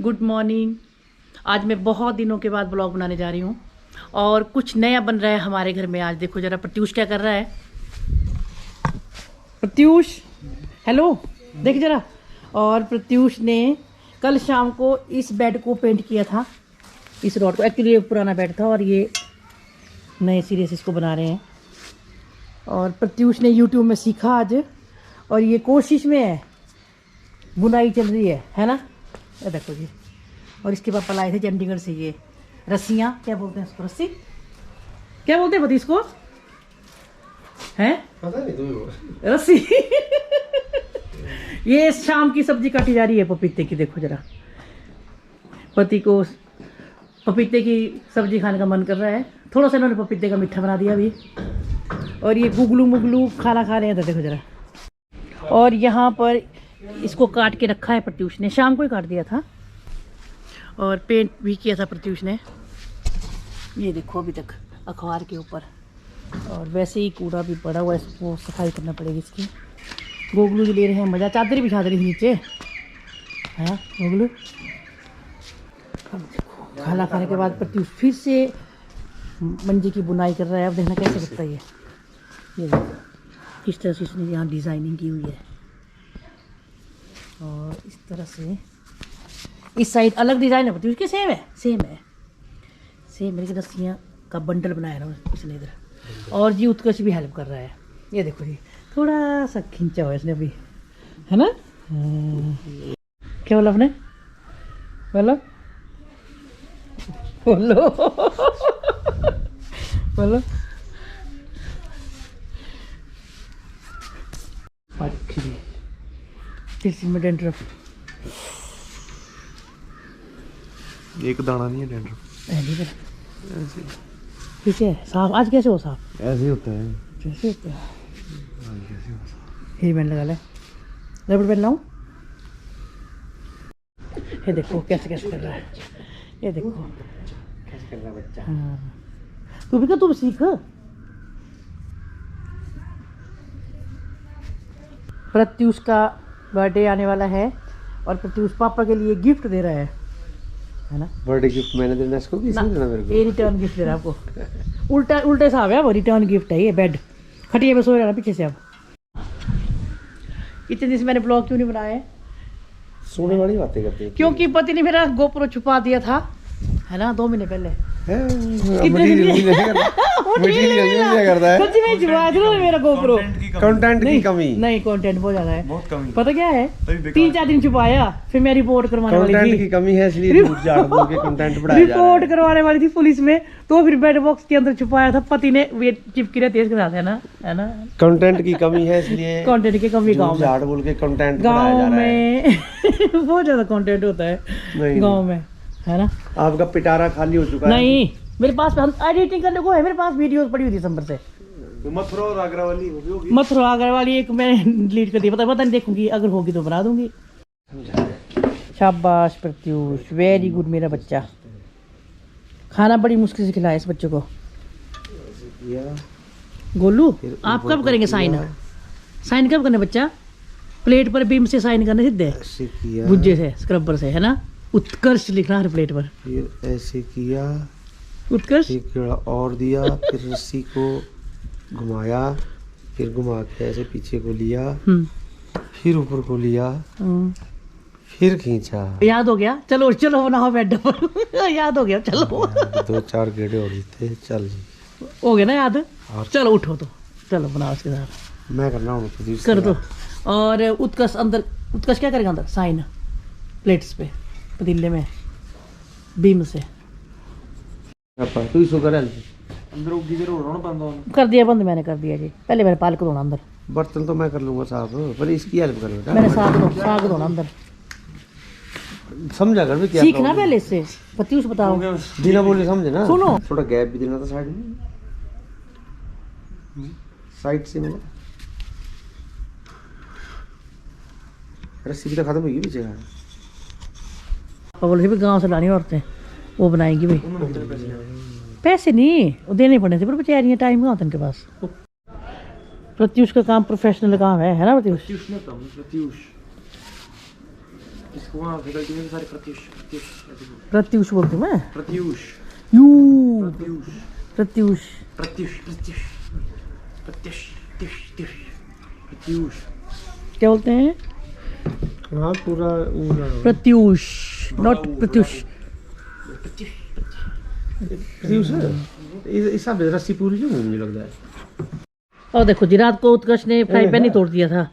Good morning. आज मैं बहुत दिनों के बाद ब्लॉग बनाने जा रही हूँ और कुछ नया बन रहा है हमारे घर में। आज देखो जरा प्रत्यूष क्या कर रहा है। प्रत्यूष हेलो, देख जरा। और प्रत्यूष ने कल शाम को इस बेड को पेंट किया था, इस रॉड को। एक्चुअली ये पुराना बेड था और ये नए सिरे से इसको बना रहे हैं। और प्रत्यूष ने यूट्यूब में सीखा आज और ये कोशिश में है, बुनाई चल रही है ना। ये देखो जी। और इसके पापा लाए थे चंडीगढ़ से ये रस्सियाँ, क्या बोलते हैं इसको, रस्सी क्या बोलते हैं पति इसको, हैं पता नहीं तुम्हें रस्सी। ये शाम की सब्जी काटी जा रही है पपीते की। देखो जरा, पति को पपीते की सब्जी खाने का मन कर रहा है। थोड़ा सा इन्होंने पपीते का मीठा बना दिया अभी। और ये गुगलू मुगलू खाना खा रहे हैं। तो देखो जरा। और यहाँ पर इसको काट के रखा है प्रत्यूष ने, शाम को ही काट दिया था। और पेंट भी किया था प्रत्यूष ने, ये देखो अभी तक अखबार के ऊपर। और वैसे ही कूड़ा भी पड़ा हुआ है, इसको सफाई करना पड़ेगी इसकी। गोगलू जी ले रहे हैं मज़ा, चादर बिछा दे रही नीचे है गोगलू। अब देखो खाना खाने के बाद प्रत्यूष फिर से मंजे की बुनाई कर रहा है। अब देखना कैसे करता है ये देखो किस तरह से इसने यहाँ डिज़ाइनिंग की हुई है। और इस तरह से इस साइड अलग डिज़ाइन है प्रत्यूष के, सेम है मेरी रस्सियाँ का बंडल बनाया ना इसने इधर। और जी उत्कर्ष भी हेल्प कर रहा है। ये देखो जी, थोड़ा सा खींचा हुआ इसने अभी, है ना। क्या बोला आपने, बोलो बोलो बोलो। सिर में डेंड्रफ, एक दाना नहीं है डेंड्रफ, ऐसे पीछे साफ। आज कैसे हो साफ, ऐसे ही होता है, कैसे होता है। हेयर बैंड लगा ले, रबड़ बैंड लाऊं। ये देखो कैसे कैसे कर रहा है, ये देखो कैसे कर रहा है बच्चा। हाँ तू भी सीख। प्रत्यूष का बर्थडे आने वाला है और प्रत्यूष पापा के लिए गिफ्ट दे रहा है ना। बर्थडे गिफ्ट मैंने देना इसको, किसी ने देना मेरे को। ये रिटर्न गिफ्ट दे रहा है आपको। उल्टे हिसाब है वो, रिटर्न गिफ्ट है ये। बेड खटिया में सो रहा है पीछे से। अब इतने दिन से मैंने ब्लॉग क्यों नहीं बनाए, सोने वाली बातें करते हैं क्योंकि पति ने मेरा गोप्रो छुपा दिया था, है ना, 2 महीने पहले। सच्ची में छुपाया था मेरा गोप्रो। कंटेंट की कमी नहीं, कंटेंट बहुत ज्यादा है, बहुत कमी। पता क्या है, 3-4 दिन छुपाया, फिर मैं रिपोर्ट करवाने वाली कंटेंट थी। की कमी है, इसलिए झूठ झाड़ बोल के कंटेंट बढ़ाया जा रहा है। रिपोर्ट करवाने वाली थी पुलिस में, तो फिर बेड बॉक्स के अंदर छुपाया था। पति ने वे चिपकी रहती है इसके साथ, है ना। कंटेंट की कमी है, इसलिए कंटेंट की कमी गाँव झूठ में, झाड़ बोल के कंटेंट बढ़ाया जा गाँव रहा है। में बहुत ज्यादा कंटेंट होता है नहीं, गाँव में, है ना। आपका पिटारा खाली हो चुका है। नहीं, मेरे पास एडिटिंग करने को है, मेरे पास वीडियोस पड़ी हुई थी दिसंबर से। मथुरा और आगरा वाली होगी। मथुरा आगरा वाली एक मैंने डिलीट कर दी, पता नहीं देखूंगी, अगर होगी तो बना दूंगी। शाबाश प्रत्यूष, वेरी गुड मेरा बच्चा। खाना बड़ी मुश्किल से खिलाया इस बच्चे को। गोलू आप कब करेंगे साइन कब करने बच्चा, प्लेट पर बीम से साइन करने सीधे गुज्जे से स्क्रबर से, है ना। उत्कर्ष लिखना है प्लेट पर। फिर ऐसे किया, उत्कर्ष एक कीड़ा और दिया, फिर रस्सी को घुमाया, फिर घुमा के ऐसे पीछे को लिया, फिर ऊपर को लिया, फिर खींचा। याद हो गया, चलो चलो बनाओ बेड पर। याद हो गया, चलो। 2-4 गेड़े और थे, चल जी हो गया ना याद। और चलो उठो तो, चलो बनाओ इसके साथ। मैं करना हूँ प्रदीप कर दो। और उत्कर्ष क्या करेगा अंदर, साइन प्लेट्स पे, पतीले में बीम से। तू इसको कर अंदर गीजर होना बंद होना। कर दिया बंद, मैंने कर दिया जी। पहले मैंने पालक धोना अंदर, बर्तन तो मैं कर लूंगा साहब, पर इसकी हेल्प कर बेटा। मैंने साग धोना अंदर। समझा कर भी क्या सीखना पहले इससे। प्रत्यूष बताओ, बिना बोले समझे ना। सुनो, थोड़ा गैप भी देना था साइड में, साइड से मतलब। रस्सी भी तो खत्म होगी पीछे का। बोले भी गाँव से लानी औरतें, वो बनाएंगी भाई। पैसे नहीं वो देने पड़े थे, पर बेचारियाँ टाइम कहाँ होता उनके पास। प्रत्यूष का काम प्रोफेशनल काम है ना प्रत्यूष। प्रत्यूष ने कहा, प्रत्यूष इसको वहाँ फैकल्टी में सारे प्रत्युष प्रत्युष ऐसे बोलते प्रत्यूष बोलती हूँ मैं। हैं। प्रत्युष यू प्रत्युष प्रत्यूष प्रत्युष प्रत्युष प्रत्युष प्रत्युष प्रत्युष क्या बोलते हैं? हाँ पूरा प्रत्यूष, नॉट प्रत्यूष। इस हिसाब से रस्सी पूरी क्यों मुझे लगता है। और देखो जी, रात को उत्कर्ष ने फ्राई पैन ही तोड़ दिया था,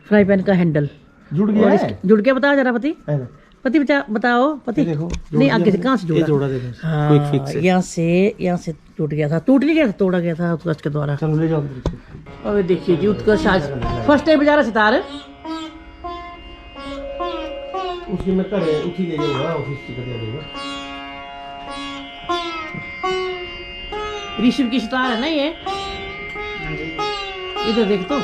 फ्राई पैन का हैंडल जुड़ गया है। जुड़ गया। बताओ जरा पति, है ना? पति बताओ पति। देखो नहीं आगे से कहाँ से ये जुड़ा? जोड़ा देखो। हाँ, क्विक फिक्स है। यहाँ से टूट गया था, टूट नहीं गया था, तोड़ा गया था उत्कर्ष के द्वारा। चलो ले जाओ अंदर से। और देखिए जी, उत्कर्ष आज फर्स्ट टाइम बजा रहा सितार। उसकी मैं करे उठी ले जाऊंगा ऑफिस की कर देगा। ऋषभ की सितार है ना ये, इधर देख तो।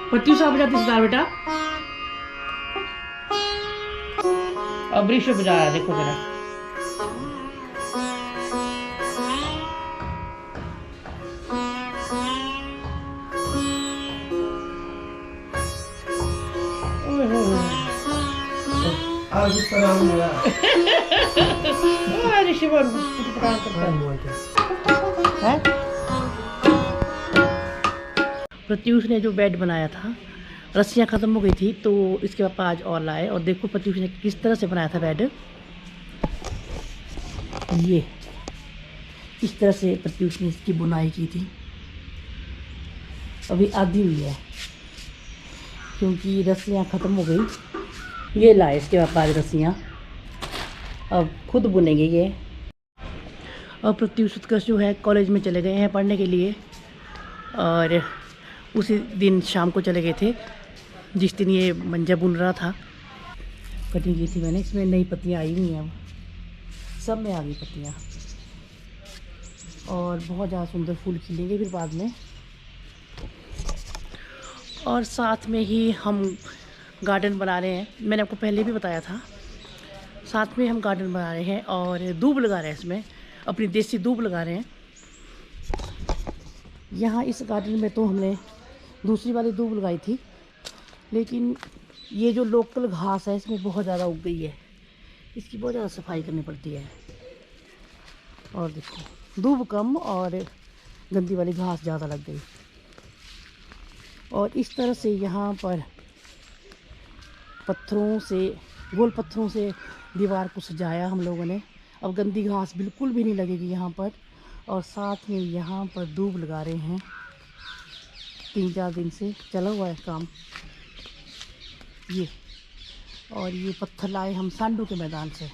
प्रत्युष आप बजाती सितार बेटा। अब ऋषभ बजा रहा है, देखो जरा। आज इस तरह मेरा ऋषभ और पुटपुटान करता है। प्रत्युष ने जो बेड बनाया था, रस्सियाँ ख़त्म हो गई थी तो इसके पापा आज और लाए। और देखो प्रत्युष ने किस तरह से बनाया था बेड। ये इस तरह से प्रत्युष ने इसकी बुनाई की थी। अभी आधी हुई है क्योंकि रस्सियाँ ख़त्म हो गई। ये लाए इसके पापा आज रस्सियाँ, अब खुद बुनेंगे ये। और प्रत्युष उत्कर्ष जो है कॉलेज में चले गए हैं पढ़ने के लिए, और उसी दिन शाम को चले गए थे जिस दिन ये मंजा बुन रहा था। कटिंग की थी मैंने, इसमें नई पत्तियाँ आई हुई हैं, अब सब में आ गई पत्तियाँ, और बहुत ज़्यादा सुंदर फूल खिलेंगे फिर बाद में। और साथ में ही हम गार्डन बना रहे हैं, मैंने आपको पहले भी बताया था। साथ में हम गार्डन बना रहे हैं और दूब लगा रहे हैं, इसमें अपनी देसी दूब लगा रहे हैं। यहाँ इस गार्डन में तो हमने दूसरी वाली दूब लगाई थी, लेकिन ये जो लोकल घास है इसमें बहुत ज़्यादा उग गई है, इसकी बहुत ज़्यादा सफाई करनी पड़ती है। और देखो दूब कम और गंदी वाली घास ज़्यादा लग गई। और इस तरह से यहाँ पर पत्थरों से, गोल पत्थरों से दीवार को सजाया हम लोगों ने। अब गंदी घास बिल्कुल भी नहीं लगेगी यहाँ पर। और साथ में यहाँ पर दूब लगा रहे हैं, 3-4 दिन से चला हुआ है काम ये। और ये पत्थर लाए हम सांडू के मैदान से,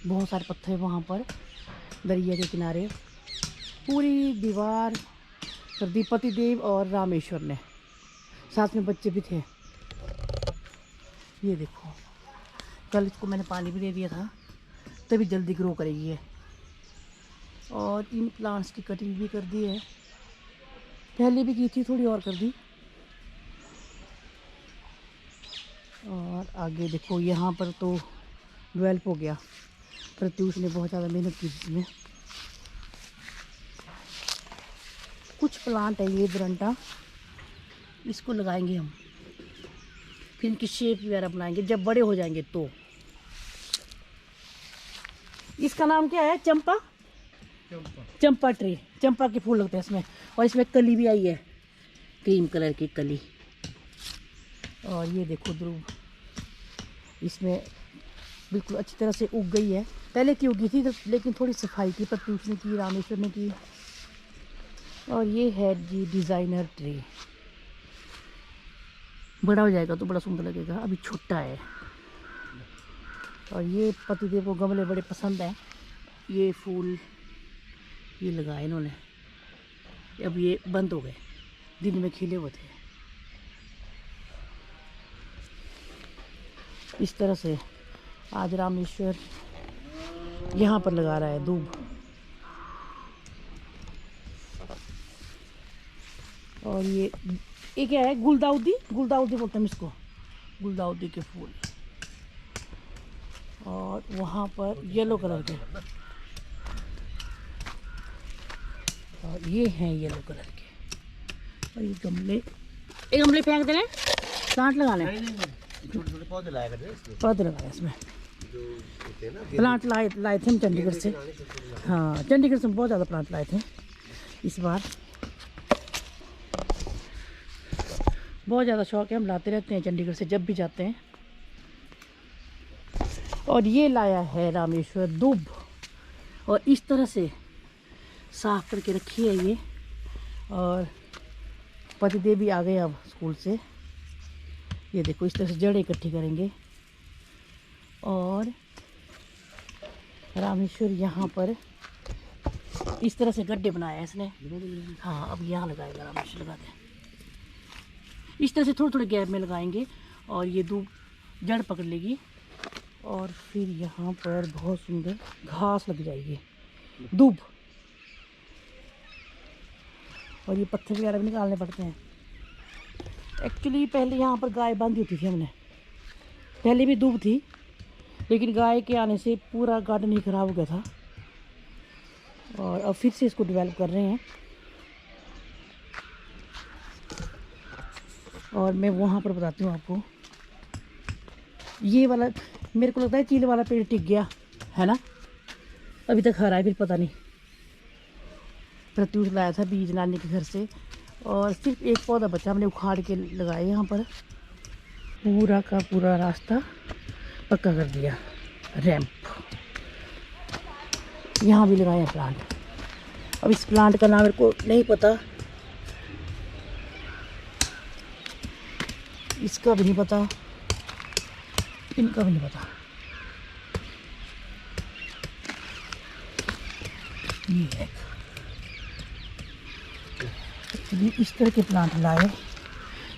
बहुत सारे पत्थर वहाँ पर दरिया के किनारे। पूरी दीवार पति देव और रामेश्वर ने, साथ में बच्चे भी थे। ये देखो, कल इसको मैंने पानी भी दे दिया था, तभी जल्दी ग्रो करेगी ये। और इन प्लांट्स की कटिंग भी कर दी है, पहले भी की थी, थोड़ी और कर दी। और आगे देखो यहाँ पर तो डेवलप हो गया, प्रत्युष ने बहुत ज़्यादा मेहनत की इसमें। कुछ प्लांट है ये दरंटा, इसको लगाएंगे हम, फिर इनकी शेप वगैरह बनाएंगे जब बड़े हो जाएंगे तो। इसका नाम क्या है? चंपा, चंपा ट्री, चंपा के फूल लगते हैं इसमें। और इसमें कली भी आई है, क्रीम कलर की कली। और ये देखो ध्रुव, इसमें बिल्कुल अच्छी तरह से उग गई है। पहले की उगी थी लेकिन थोड़ी सफाई की प्रत्युष ने की, रामेश्वर ने की। और ये है जी डिज़ाइनर ट्री, बड़ा हो जाएगा तो बड़ा सुंदर लगेगा, अभी छोटा है। और ये पतिदेव को गमले बड़े पसंद हैं, ये फूल ये लगाए इन्होंने। अब ये बंद हो गए, दिन में खिले हुए थे। इस तरह से आज रामेश्वर यहाँ पर लगा रहा है दूब। और ये क्या है? गुलदाउदी, गुलदाउदी बोलते हैं इसको, गुलदाउदी के फूल। और वहाँ पर येलो कलर के, और ये हैं येलो कलर के। और ये गमले फेंक देने, प्लांट लगाने, छोटे छोटे पौधे लाया करते हैं इसमें, पौधे लगाए इसमें। जो होते हैं ना प्लांट लाए थे हम चंडीगढ़ से। हाँ, चंडीगढ़ से बहुत ज़्यादा प्लांट लाए थे इस बार। बहुत ज़्यादा शौक है, हम लाते रहते हैं चंडीगढ़ से जब भी जाते हैं। और ये लाया है रामेश्वर दूब, और इस तरह से साफ करके रखी है ये। और पतिदेव भी आ गए अब स्कूल से। ये देखो इस तरह से जड़ इकट्ठी करेंगे। और रामेश्वर यहाँ पर इस तरह से गड्ढे बनाए हैं इसने। हाँ, अब यहाँ लगाएगा रामेश्वर, लगा दें इस तरह से, थोड़े थोड़े गैप में लगाएंगे और ये दूब जड़ पकड़ लेगी। और फिर यहाँ पर बहुत सुंदर घास लग जाएगी, दूब। और ये पत्थर वगैरह भी निकालने पड़ते हैं। एक्चुअली पहले यहाँ पर गाय बांधी होती थी हमने, पहले भी दूब थी, लेकिन गाय के आने से पूरा गार्डन ही ख़राब हो गया था। और अब फिर से इसको डेवलप कर रहे हैं। और मैं वहाँ पर बताती हूँ आपको। ये वाला मेरे को लगता है चीले वाला पेड़ टिक गया है ना, अभी तक हरा है, फिर पता नहीं। प्रत्युष लाया था बीज नानी के घर से, और सिर्फ एक पौधा बचा, हमने उखाड़ के लगाए यहाँ पर। पूरा का पूरा रास्ता पक्का कर दिया, रैंप। यहाँ भी लगाए हैं प्लांट। अब इस प्लांट का नाम मेरे को नहीं पता, इसका भी नहीं पता, इनका भी नहीं पता। ये है इस तरह के प्लांट लाए,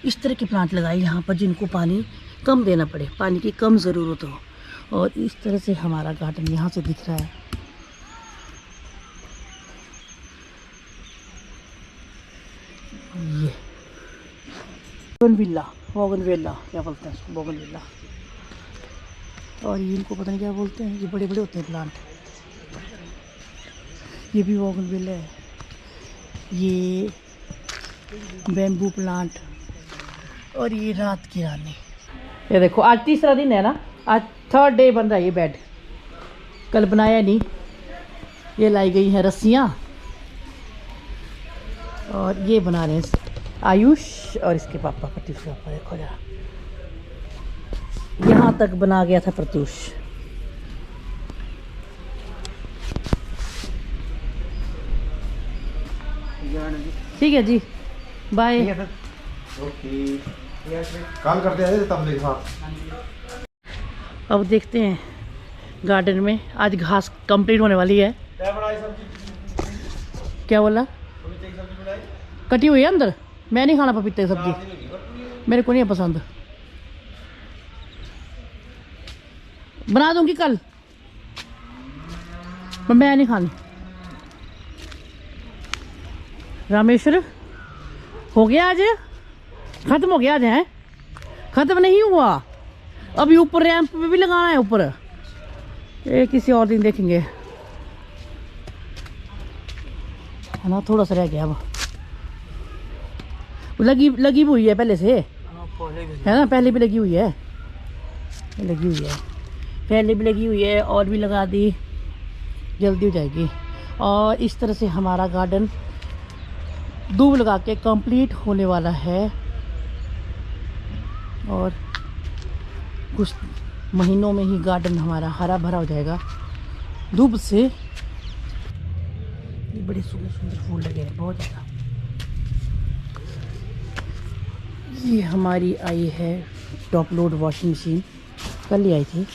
इस तरह के प्लांट लगाए यहाँ पर जिनको पानी कम देना पड़े, पानी की कम ज़रूरत हो। और इस तरह से हमारा गार्डन यहाँ से दिख रहा है। ये बोगनविला क्या बोलते हैं इसको, बोगनविला। और ये इनको पता नहीं क्या बोलते हैं, ये बड़े बड़े होते हैं प्लांट। ये भी बोगनविला है। ये बैम्बू प्लांट। और ये रात की रानी। ये देखो आज तीसरा दिन है ना, आज थर्ड डे बन रहा है ये बेड। कल बनाया नहीं। ये लाई गई हैं रस्सियाँ, और ये बना रहे हैं आयुष और इसके पापा प्रत्युष के पापा। देखो जरा, यहाँ तक बना गया था प्रत्युष। ठीक है जी, बाय। ओके, कॉल करते हैं तब मेरे साथ। अब देखते हैं गार्डन में, आज घास कंप्लीट होने वाली है। क्या बोला? कटी हुई है अंदर। मैं नहीं खाना पपीते की सब्जी, मेरे को नहीं है पसंद। बना दूंगी कल, पर मैं नहीं खानी। रामेश्वर हो गया आज, खत्म हो गया आज है, खत्म नहीं हुआ अभी। ऊपर रैंप पे भी लगाना है ऊपर, ये किसी और दिन देखेंगे, है ना। थोड़ा सा रह गया अब, लगी हुई है पहले से, है ना। पहले भी लगी हुई है, लगी हुई है, पहले भी लगी हुई है, और भी लगा दी, जल्दी हो जाएगी। और इस तरह से हमारा गार्डन दूब लगा के कंप्लीट होने वाला है, और कुछ महीनों में ही गार्डन हमारा हरा भरा हो जाएगा दूब से। ये बड़े सुंदर सुंदर फूल लगे हैं, बहुत ज़्यादा। ये हमारी आई है टॉप लोड वॉशिंग मशीन, कल ही आई थी।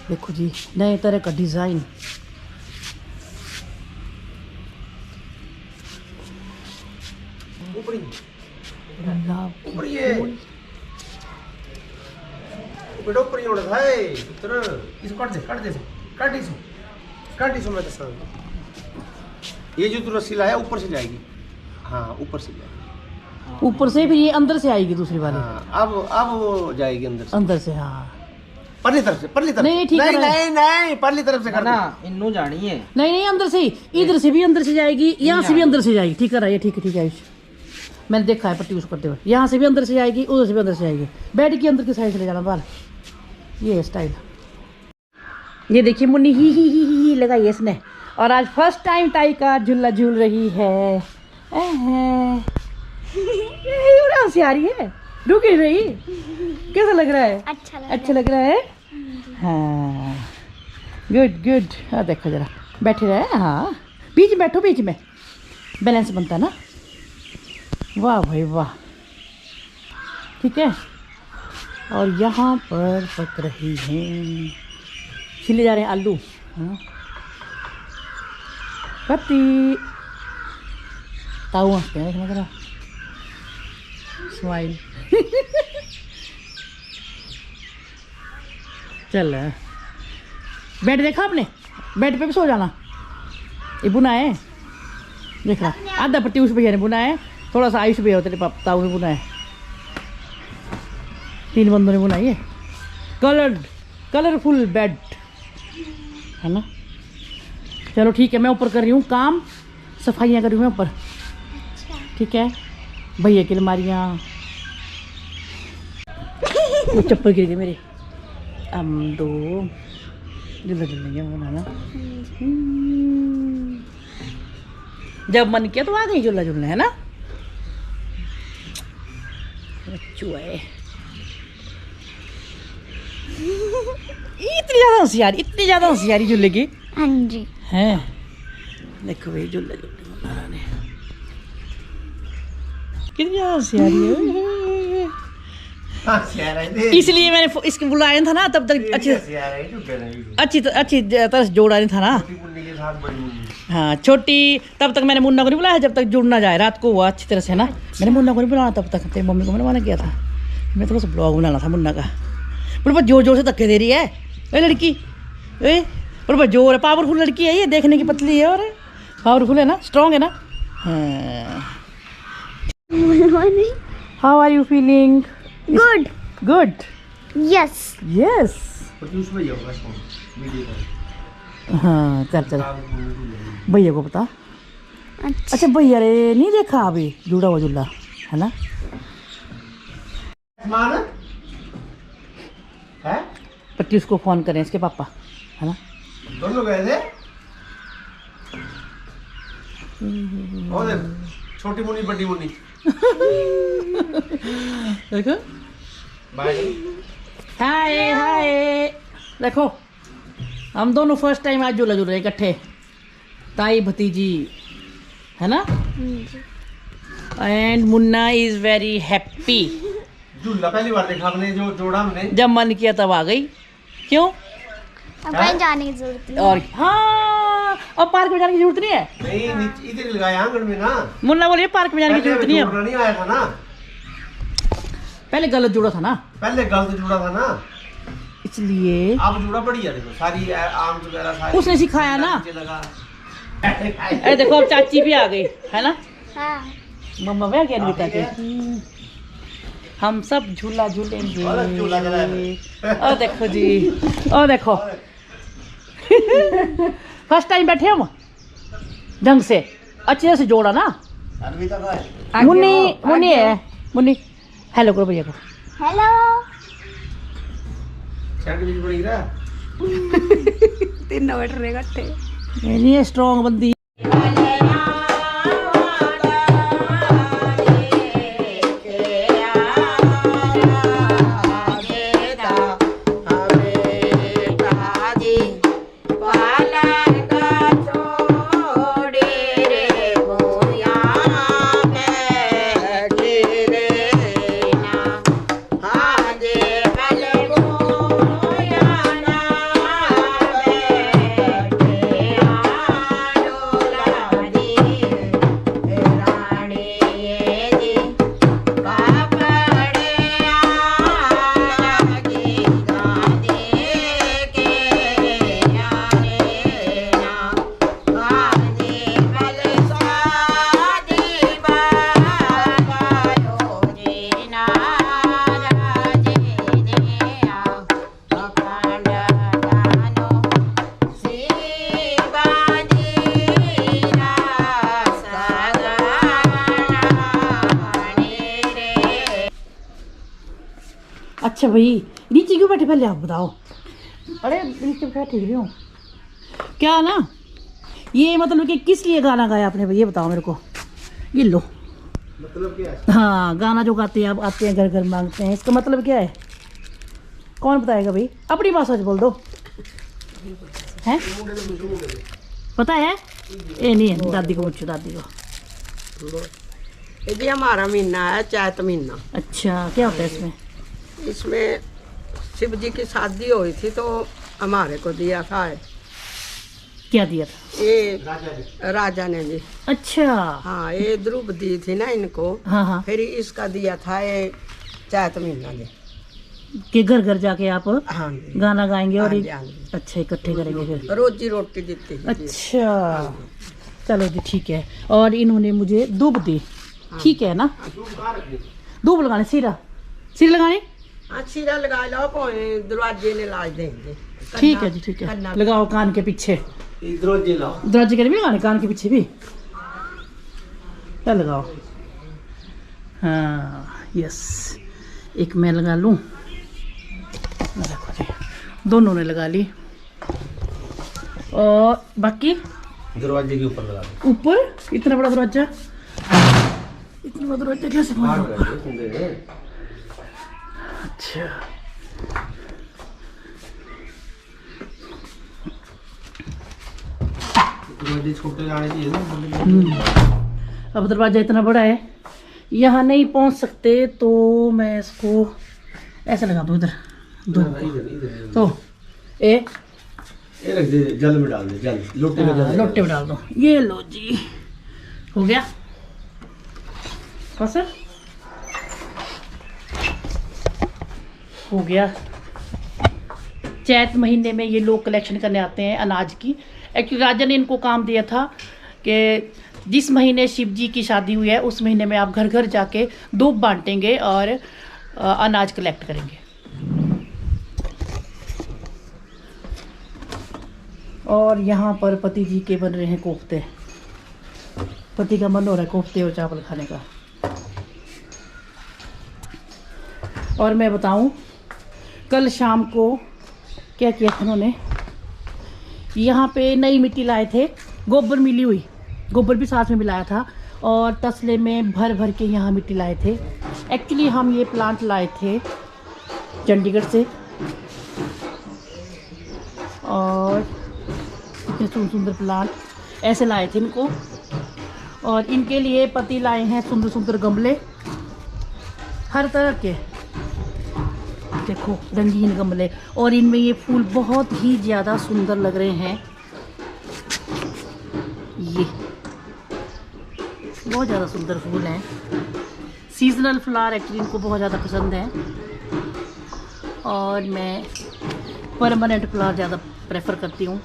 देखो जी, नए तरह का डिज़ाइन। बेटा ऊपर ही उड़ा था इतना, इसको काट दे मैं तो। ये जो तू रस्सी लाया ऊपर से जाएगी। हाँ, ऊपर से जाएगी, ऊपर से, फिर ये अंदर से आएगी दूसरी वाली। हाँ, अब वो जाएगी अंदर से। अंदर से, हाँ। परली तरफ से, परली तरफ नहीं, से। ठीक है, नहीं नहीं परली तरफ से ना करना। ना इन्नू जानी है। नहीं अंदर से ही, इधर से भी अंदर से जाएगी, यहाँ से भी अंदर से जाएगी। ठीक है ये ठीक है आयुष, मैंने देखा है पट्टी यूज करते हुए। यहाँ से भी अंदर से जाएगी, उधर से भी अंदर से जाएगी। बेड की अंदर की साइड से ले जाना बाल। ये है स्टाइल। ये देखिए मुन्नी ही लगाई है इसने। और आज फर्स्ट टाइम टाई का झूला झूल रही है। उड़ान से आ रही है, रुक नहीं रही। कैसा लग रहा है? अच्छा लग रहा है। हाँ गुड गुड। हाँ देखो जरा, बैठे रहे। हाँ बीच में बैठो, बीच में बैलेंस बनता है ना। वाह भाई वाह। ठीक है। और यहाँ पर पक रही हैं, छिले जा रहे हैं आलू। हाँ पति ताऊ हंसते हैं, देखना जरा, स्माइल। चल बेड देखा आपने? बेड पे भी सो जाना। ये बुना है, देख रहा आधा पट्टी उस भैया ने बुना है, थोड़ा सा आयुष भैया तेरे पापा ताऊ ने बुना है। 3 बंदों ने बुनाई है। कलरफुल बेड है ना। चलो ठीक है, मैं ऊपर कर रही हूँ काम, सफाइयाँ कर रही हूँ मैं ऊपर। ठीक है। भैया की अलमारियाँ, वो चप्पल गिर गई मेरी। हम दो झूला झूलेंगे बनाना। जब मन किया तो आ गई झूला झूलने, है ना। बच्चू है इतनी ज़्यादा होशियारी झूले की। हाँ जी है। देखो भाई झूला झूलने बनाना ने कितनी ज़्यादा होशियारी है। इसलिए मैंने इसको बुलाया था ना, तब तक अच्छी तरह से जोड़ा नहीं था ना। हाँ छोटी, तब तक मैंने मुन्ना को नहीं बुलाया जब तक जुड़ ना जाए। रात को हुआ अच्छी तरह से ना, मैंने मुन्ना को नहीं बुलाना तब तक। तेरी मम्मी को मैंने मना किया था, मैं थोड़ा सा ब्लॉग बनाना था मुन्ना का। पर बहुत जोर जोर से धक्के दे रही है ये लड़की। पर बहुत जोर है, पावरफुल लड़की है ये, देखने की पतली है और पावरफुल है ना, स्ट्रॉन्ग है ना। How are you feeling? Good. Yes yes. हाँ चल भैया को बता। अच्छा भैया रे नहीं देखा अभी जुड़ा हुआ झूला, है ना। पट्टी उसको फोन करें, इसके पापा, है ना। दोनों गए थे। छोटी मुन्नी बड़ी मुन्नी देखो। हाय हाय। देखो हम दोनों फर्स्ट टाइम आज झूला झूल रहे इकट्ठे, ताई भतीजी, है ना। And Munna is very happy. झूला पहली बार देखा हमने, जो जोड़ा हमने। जब मन किया तब आ गई। क्यों? अब कहीं जाने की जरूरत नहीं। और हाँ, और पार्क में जाने की जरूरत नहीं है। नहीं नीचे इधर लगाया आंगन में ना। मुन्ना बोलिए पार्क में जाने की जरूरत नहीं है। नहीं आया था ना, पहले गलत जुड़ा था ना, पहले गलत जुड़ा था ना, इसलिए अब जुड़ा बढ़िया। देखो सारी आम वगैरह सारी उसने सिखाया ना। लगा। अरे देखो अब चाची भी आ गई, है ना। हाँ मम्मा भैया क्या निकलता के हम सब झूला झूलेंगे। और देखो जी, और देखो फर्स्ट टाइम बैठे हम ढंग से, अच्छे तरह से जोड़ा ना। मुन्नी है, मुन्नी हेलो करो भैया को। हेलो। तीनों बैठ रहे इकट्ठे। नहीं स्ट्रॉन्ग बंदी। अच्छा भाई, नीचे क्यों बैठे पहले आप बताओ। अरे नीचे बैठे रही हूँ क्या ना, ये मतलब कि किस लिए गाना गाया आपने भाई, ये बताओ मेरे को। ये लो, मतलब क्या है? हाँ गाना जो गाते हैं आप, आते हैं घर घर मांगते हैं, इसका मतलब क्या है? कौन बताएगा भाई, अपनी भाषा में बोल दो। हैं पता है? ये नहीं है, दादी को पूछो, दादी को। ये जी हमारा महीना है चैत महीना। अच्छा, क्या होता है इसमें? इसमें शिव जी की शादी हुई थी तो हमारे को दिया था। क्या दिया था? ये राजा ने जी। अच्छा। हाँ, ये ध्रुव दी थी ना इनको। हाँ हाँ, फिर इसका दिया था ये चैत महीना जी। कि घर घर जाके आप हाँ जी, गाना गाएंगे और हाँ एक जी, हाँ जी। अच्छा इकट्ठे करेंगे फिर। रोजी रोटी देती थी जी। अच्छा चलो जी ठीक है। और इन्होंने मुझे दूब दी, ठीक है ना? दूब लगाने, सिरा लगाने। हाँ, सीरा लगा लो, दरवाजे ने लाज देंगे। ठीक है जी, ठीक है। करना। लगाओ कान के पीछे, दरवाजे लाओ। दरवाजे के भी लगाने, कान के पीछे भी क्या लगाओ। हाँ यस, एक मैं लगा लूँ। देखो जी, दोनों ने लगा ली। और बाकी दरवाजे के ऊपर लगा दो। ऊपर इतना बड़ा दरवाजा, इतना बड़ा दरवाजा कैसे खोलूं? अच्छा दरवाजे छोटे जाने चाहिए ना। अब दरवाजा इतना बड़ा है, यहाँ नहीं पहुँच सकते, तो मैं इसको ऐसे लगा दूँ इधर दो। इधर तो ए ये रख दे, जल में डाल दे, जल लोटे में जल। लोटे में डाल दो। ये लो जी, हो गया बस, हो गया। चैत महीने में ये लोग कलेक्शन करने आते हैं अनाज की। एक्चुअली राजा ने इनको काम दिया था कि जिस महीने शिव जी की शादी हुई है उस महीने में आप घर घर जाके दूब बांटेंगे और अनाज कलेक्ट करेंगे। और यहाँ पर पति जी के बन रहे हैं कोफ्ते। पति का मन हो रहा है कोफ्ते और चावल खाने का। और मैं बताऊं, कल शाम को क्या किया था उन्होंने, यहाँ पे नई मिट्टी लाए थे, गोबर मिली हुई, गोबर भी साथ में मिलाया था, और तसले में भर भर के यहाँ मिट्टी लाए थे। एक्चुअली हम ये प्लांट लाए थे चंडीगढ़ से, और इतने सुंदर सुंदर प्लांट ऐसे लाए थे इनको। और इनके लिए पति लाए हैं सुंदर सुंदर गमले, हर तरह के, देखो रंगीन गमले। और इनमें ये फूल बहुत ही ज़्यादा सुंदर लग रहे हैं। ये बहुत ज़्यादा सुंदर फूल हैं। सीजनल फ्लावर एक्चुअली इनको बहुत ज़्यादा पसंद है, और मैं परमानेंट फ्लावर ज़्यादा प्रेफर करती हूँ।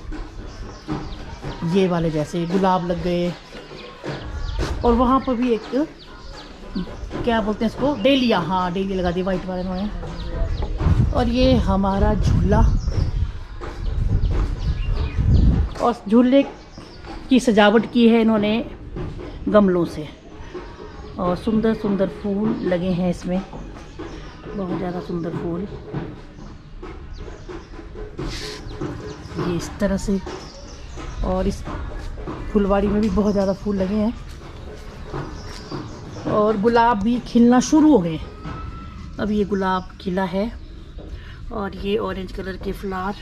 ये वाले जैसे गुलाब लग गए, और वहाँ पर भी एक क्या बोलते हैं इसको, डेलिया। हाँ डेलिया लगा दी वाइट वाले में। और ये हमारा झूला, और झूले की सजावट की है इन्होंने गमलों से, और सुंदर सुंदर फूल लगे हैं इसमें, बहुत ज़्यादा सुंदर फूल। ये इस तरह से, और इस फुलवाड़ी में भी बहुत ज़्यादा फूल लगे हैं, और गुलाब भी खिलना शुरू हो गए। अब ये गुलाब खिला है, और ये ऑरेंज कलर के फ्लावर,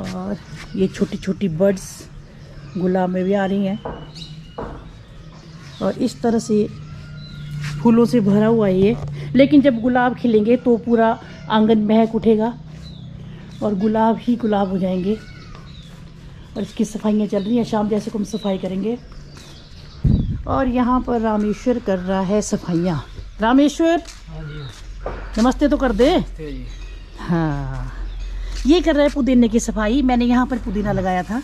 और ये छोटी छोटी बर्ड्स गुलाब में भी आ रही हैं। और इस तरह से फूलों से भरा हुआ है ये। लेकिन जब गुलाब खिलेंगे तो पूरा आंगन महक उठेगा, और गुलाब ही गुलाब हो जाएंगे। और इसकी सफाइयाँ चल रही हैं, शाम जैसे को हम सफाई करेंगे। और यहाँ पर रामेश्वर कर रहा है सफाइयाँ। रामेश्वर नमस्ते तो कर दे। हाँ, ये कर रहा है पुदीने की सफाई। मैंने यहाँ पर पुदीना लगाया था,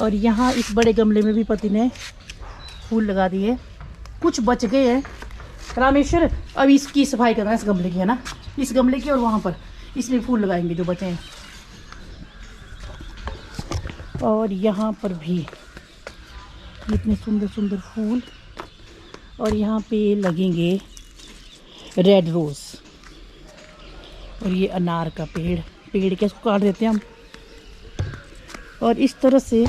और यहाँ इस बड़े गमले में भी पति ने फूल लगा दिए, कुछ बच गए हैं। रामेश्वर अब इसकी सफाई करना है, इस गमले की, है ना, इस गमले की, और वहाँ पर इसमें फूल लगाएंगे जो बचे हैं। और यहाँ पर भी इतने सुंदर सुंदर फूल, और यहाँ पे लगेंगे रेड रोज़। और ये अनार का पेड़ के इसको काट देते हैं हम। और इस तरह से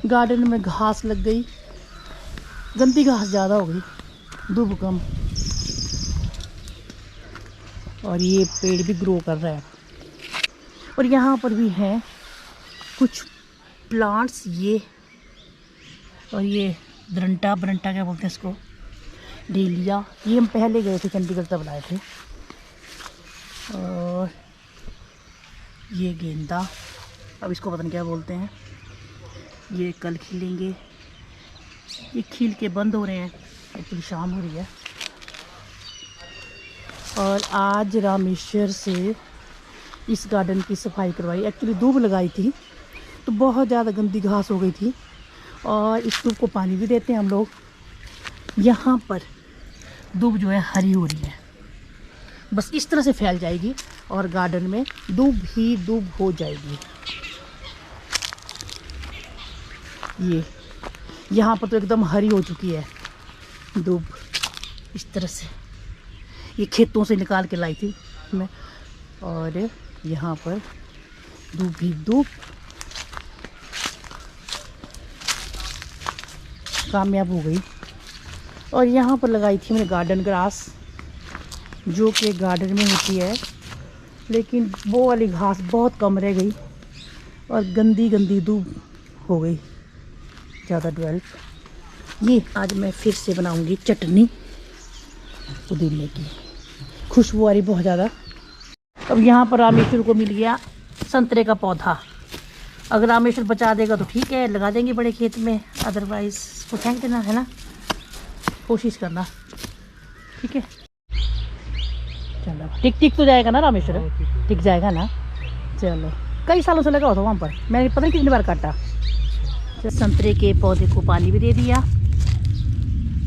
गार्डन में घास लग गई, गंदी घास ज़्यादा हो गई, दूब कम। और ये पेड़ भी ग्रो कर रहा है। और यहाँ पर भी हैं कुछ प्लांट्स, ये और ये ब्रंटा क्या बोलते हैं इसको, डेलिया। ये हम पहले गए थे चंडीगढ़ तब लाए थे। और ये गेंदा, अब इसको पता नहीं क्या बोलते हैं। ये कल खिलेंगे, ये खिल के बंद हो रहे हैं, एक्चुअली शाम हो रही है। और आज रामेश्वर से इस गार्डन की सफाई करवाई। एक्चुअली दूब लगाई थी तो बहुत ज़्यादा गंदी घास हो गई थी। और इस दूब को पानी भी देते हैं हम लोग। यहाँ पर दूब जो है हरी हो रही है, बस इस तरह से फैल जाएगी और गार्डन में दूब ही दूब हो जाएगी। ये यहाँ पर तो एकदम हरी हो चुकी है दूब, इस तरह से। ये खेतों से निकाल के लाई थी मैं। और यहाँ पर दूब ही दूब कामयाब हो गई। और यहाँ पर लगाई थी मैंने गार्डन ग्रास, जो कि गार्डन में होती है, लेकिन वो वाली घास बहुत कम रह गई और गंदी दूब हो गई ज़्यादा डेवलप। ये आज मैं फिर से बनाऊंगी चटनी पुदीने की, खुशबू आ रही बहुत ज़्यादा। अब यहाँ पर रामेश्वर को मिल गया संतरे का पौधा। अगर रामेश्वर बचा देगा तो ठीक है, लगा देंगे बड़े खेत में, अदरवाइज उसको फेंक देना है ना, कोशिश करना, ठीक है। चलो टिक तो जाएगा ना रामेश्वर, टिक जाएगा ना। चलो कई सालों से लगा हुआ था वहाँ पर, मैंने पता नहीं कितनी बार काटा। संतरे के पौधे को पानी भी दे दिया।